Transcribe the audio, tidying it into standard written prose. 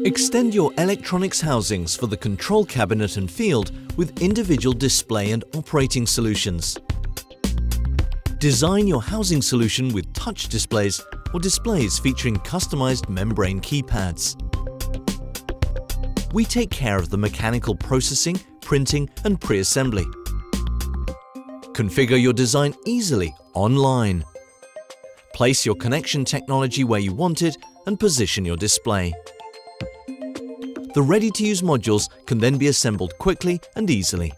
Extend your electronics housings for the control cabinet and field with individual display and operating solutions. Design your housing solution with touch displays or displays featuring customized membrane keypads. We take care of the mechanical processing, printing and pre-assembly. Configure your design easily online. Place your connection technology where you want it and position your display. The ready-to-use modules can then be assembled quickly and easily.